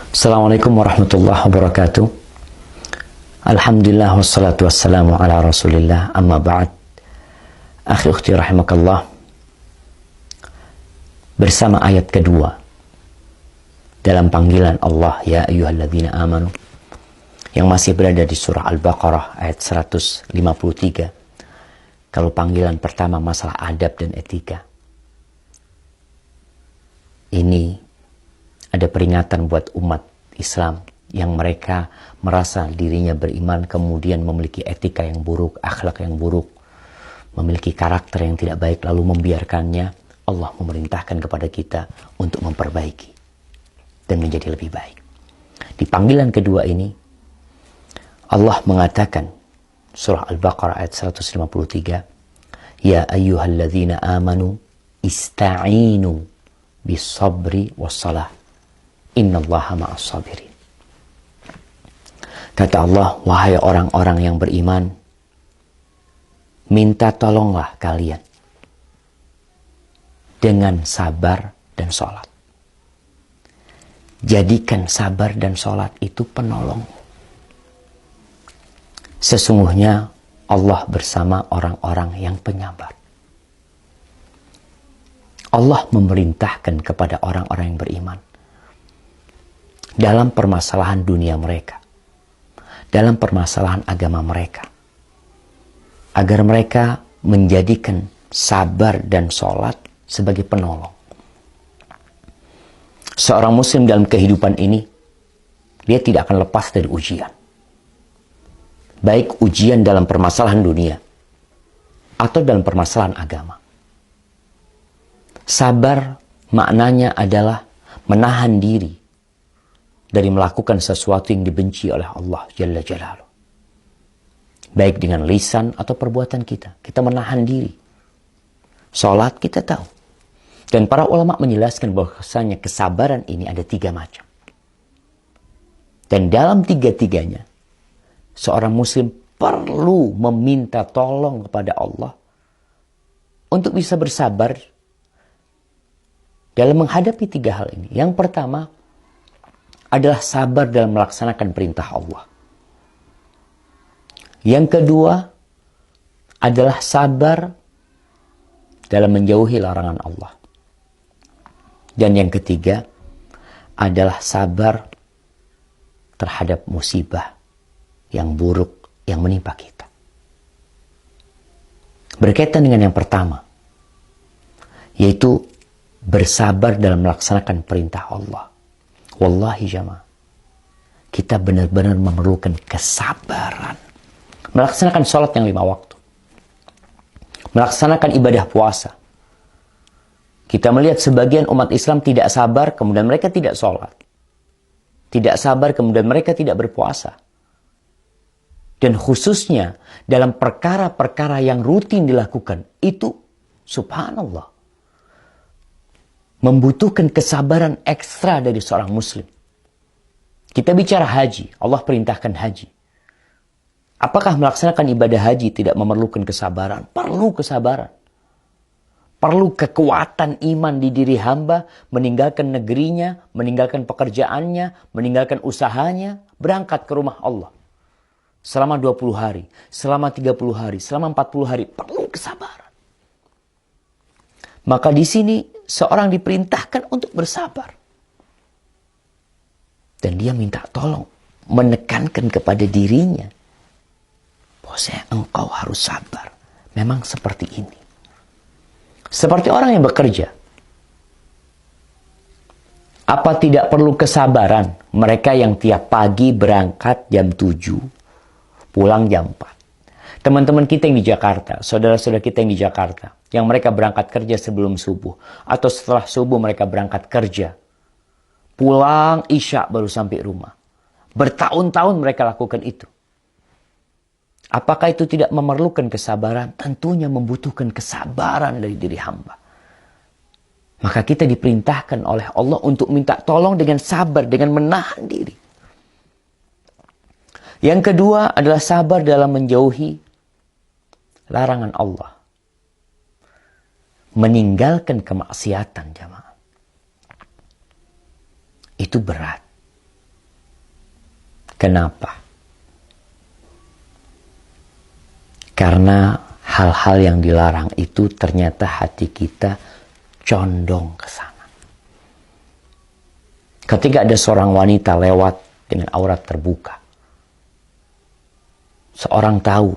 Assalamualaikum warahmatullahi wabarakatuh. Alhamdulillah wassalatu wassalamu ala rasulillah, amma ba'd. Akhi ukhti rahimakallah, bersama ayat kedua dalam panggilan Allah ya ayyuhalladzina amanu yang masih berada di surah Al-Baqarah ayat 153. Kalau panggilan pertama masalah adab dan etika, ini ada peringatan buat umat Islam yang mereka merasa dirinya beriman kemudian memiliki etika yang buruk, akhlak yang buruk, memiliki karakter yang tidak baik lalu membiarkannya. Allah memerintahkan kepada kita untuk memperbaiki dan menjadi lebih baik. Di panggilan kedua ini Allah mengatakan, surah Al-Baqarah ayat 153, ya ayyuhalladzina amanu ista'inu bis-sabri was-salah innallaha ma'as sabirin. Kata Allah, wahai orang-orang yang beriman, minta tolonglah kalian dengan sabar dan sholat. Jadikan sabar dan sholat itu penolong. Sesungguhnya Allah bersama orang-orang yang penyabar. Allah memerintahkan kepada orang-orang yang beriman dalam permasalahan dunia mereka, dalam permasalahan agama mereka, agar mereka menjadikan sabar dan sholat sebagai penolong. Seorang muslim dalam kehidupan ini, dia tidak akan lepas dari ujian. Baik ujian dalam permasalahan dunia, atau dalam permasalahan agama. Sabar maknanya adalah menahan diri dari melakukan sesuatu yang dibenci oleh Allah Jalla Jalaluh. Baik dengan lisan atau perbuatan kita. Kita menahan diri. Salat kita tahu. Dan para ulama menjelaskan bahwasanya kesabaran ini ada 3 macam. Dan dalam 3-tiganya, seorang muslim perlu meminta tolong kepada Allah untuk bisa bersabar dalam menghadapi 3 hal ini. Yang pertama adalah sabar dalam melaksanakan perintah Allah. Yang kedua adalah sabar dalam menjauhi larangan Allah. Dan yang ketiga adalah sabar terhadap musibah yang buruk yang menimpa kita. Berkaitan dengan yang pertama, yaitu bersabar dalam melaksanakan perintah Allah. Wallahi jamaah, kita benar-benar memerlukan kesabaran. Melaksanakan sholat yang 5 waktu. Melaksanakan ibadah puasa. Kita melihat sebagian umat Islam tidak sabar, kemudian mereka tidak sholat. Tidak sabar, kemudian mereka tidak berpuasa. Dan khususnya dalam perkara-perkara yang rutin dilakukan, itu subhanallah, membutuhkan kesabaran ekstra dari seorang muslim. Kita bicara haji, Allah perintahkan haji. Apakah melaksanakan ibadah haji tidak memerlukan kesabaran? Perlu kesabaran. Perlu kekuatan iman di diri hamba, meninggalkan negerinya, meninggalkan pekerjaannya, meninggalkan usahanya, berangkat ke rumah Allah. Selama 20 hari, selama 30 hari, selama 40 hari, perlu kesabaran. Maka di sini seorang diperintahkan untuk bersabar. Dan dia minta tolong, menekankan kepada dirinya, bahwasanya engkau harus sabar. Memang seperti ini. Seperti orang yang bekerja. Apa tidak perlu kesabaran mereka yang tiap pagi berangkat jam 7, pulang jam 4? Teman-teman kita yang di Jakarta, saudara-saudara kita yang di Jakarta, yang mereka berangkat kerja sebelum subuh, atau setelah subuh mereka berangkat kerja, pulang isya baru sampai rumah. Bertahun-tahun mereka lakukan itu. Apakah itu tidak memerlukan kesabaran? Tentunya membutuhkan kesabaran dari diri hamba. Maka kita diperintahkan oleh Allah untuk minta tolong dengan sabar, dengan menahan diri. Yang kedua adalah sabar dalam menjauhi larangan Allah. Meninggalkan kemaksiatan, jamaah. Itu berat. Kenapa? Karena hal-hal yang dilarang itu ternyata hati kita condong ke sana. Ketika ada seorang wanita lewat dengan aurat terbuka, seorang tahu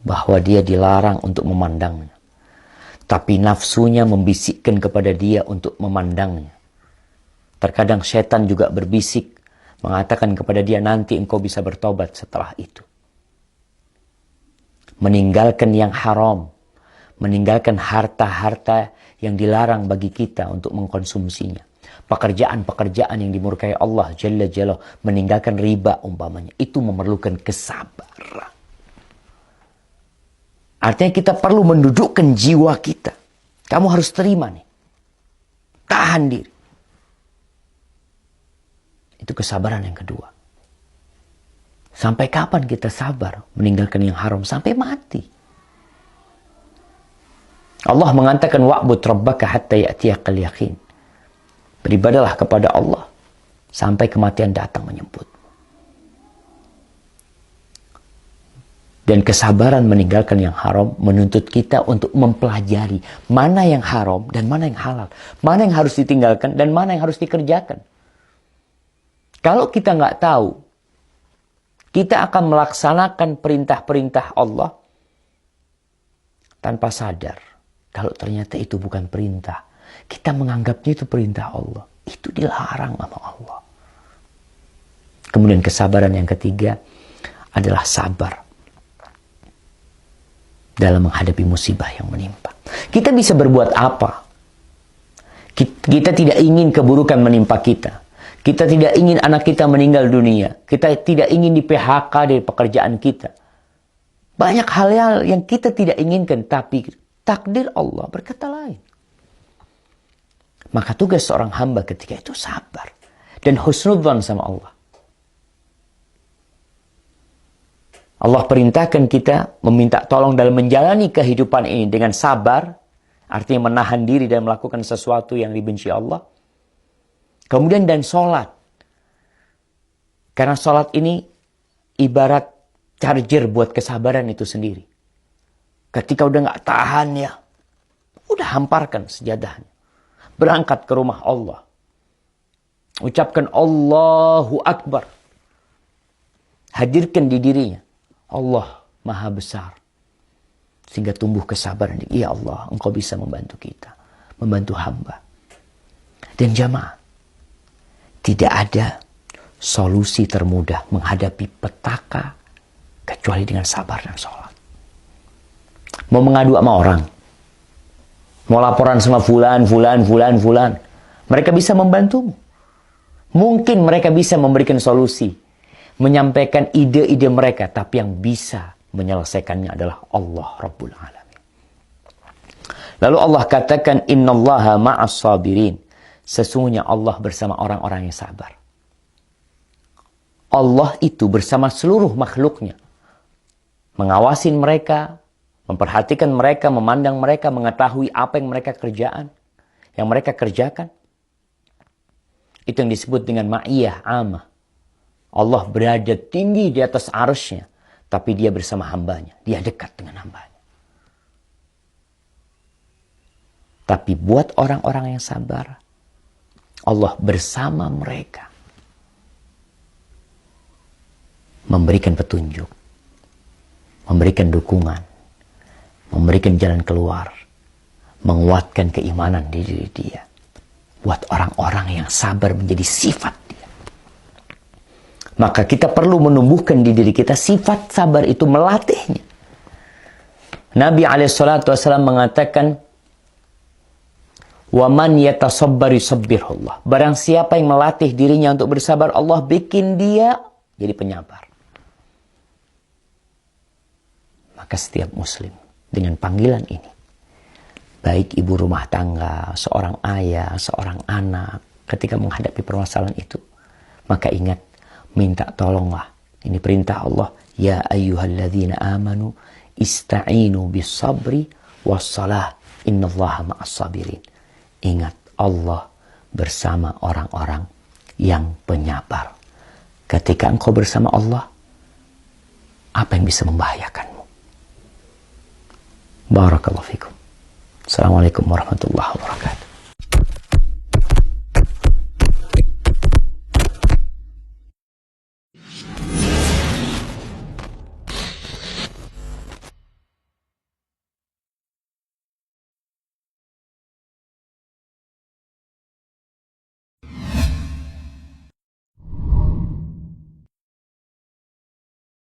bahwa dia dilarang untuk memandangnya, tapi nafsunya membisikkan kepada dia untuk memandangnya. Terkadang setan juga berbisik, mengatakan kepada dia, nanti engkau bisa bertobat setelah itu. Meninggalkan yang haram, meninggalkan harta-harta yang dilarang bagi kita untuk mengkonsumsinya. Pekerjaan-pekerjaan yang dimurkai Allah Jalla Jalla, meninggalkan riba umpamanya, itu memerlukan kesabaran. Artinya kita perlu mendudukkan jiwa kita. Kamu harus terima nih. Tahan diri. Itu kesabaran yang kedua. Sampai kapan kita sabar meninggalkan yang haram? Sampai mati. Allah mengatakan wa'bud rabbaka hatta ya'tiyakal yaqin. Beribadalah kepada Allah sampai kematian datang menyebut. Dan kesabaran meninggalkan yang haram menuntut kita untuk mempelajari mana yang haram dan mana yang halal. Mana yang harus ditinggalkan dan mana yang harus dikerjakan. Kalau kita nggak tahu, kita akan melaksanakan perintah-perintah Allah tanpa sadar. Kalau ternyata itu bukan perintah, kita menganggapnya itu perintah Allah. Itu dilarang sama Allah. Kemudian kesabaran yang ketiga adalah sabar dalam menghadapi musibah yang menimpa. Kita bisa berbuat apa? Kita tidak ingin keburukan menimpa kita. Kita tidak ingin anak kita meninggal dunia. Kita tidak ingin di PHK dari pekerjaan kita. Banyak hal-hal yang kita tidak inginkan, tapi takdir Allah berkata lain. Maka tugas seorang hamba ketika itu sabar dan husnudzan sama Allah. Allah perintahkan kita meminta tolong dalam menjalani kehidupan ini dengan sabar, artinya menahan diri dan melakukan sesuatu yang dibenci Allah. Kemudian dan sholat. Karena sholat ini ibarat charger buat kesabaran itu sendiri. Ketika udah gak tahan ya, udah hamparkan sejadahnya. Berangkat ke rumah Allah. Ucapkan Allahu Akbar. Hadirkan di dirinya. Allah Maha Besar. Sehingga tumbuh kesabaran. Ya Allah, Engkau bisa membantu kita. Membantu hamba. Dan jamaah, tidak ada solusi termudah menghadapi petaka kecuali dengan sabar dan sholat. Mau mengadu sama orang, mau laporan sama fulan. Mereka bisa membantumu. Mungkin mereka bisa memberikan solusi, menyampaikan ide-ide mereka, tapi yang bisa menyelesaikannya adalah Allah Rabbul Alamin. Lalu Allah katakan, innallaha ma'as sabirin. Sesungguhnya Allah bersama orang-orang yang sabar. Allah itu bersama seluruh makhluknya. Mengawasin mereka, memperhatikan mereka, memandang mereka, mengetahui apa yang mereka kerjakan. Itu yang disebut dengan ma'iyah amah. Allah berada tinggi di atas arsy-Nya, tapi dia bersama hambanya. Dia dekat dengan hambanya. Tapi buat orang-orang yang sabar, Allah bersama mereka. Memberikan petunjuk. Memberikan dukungan. Memberikan jalan keluar. Menguatkan keimanan di diri dia. Buat orang-orang yang sabar menjadi sifat dia. Maka kita perlu menumbuhkan di diri kita sifat sabar itu, melatihnya. Nabi SAW mengatakan, وَمَنْ يَتَصَبَّرِ صَبِّرْهُ اللَّهِ. Barang siapa yang melatih dirinya untuk bersabar, Allah bikin dia jadi penyabar. Maka setiap muslim dengan panggilan ini, baik ibu rumah tangga, seorang ayah, seorang anak, ketika menghadapi permasalahan itu, maka ingat, minta tolonglah. Ini perintah Allah. Ya ayyuhalladzina amanu ista'inu bis sabri was salah. Innallaha ma'as sabirin. Ingat, Allah bersama orang-orang yang penyabar. ketika engkau bersama Allah, apa yang bisa membahayakanmu? Barakallahu fikum. Assalamualaikum warahmatullahi wabarakatuh.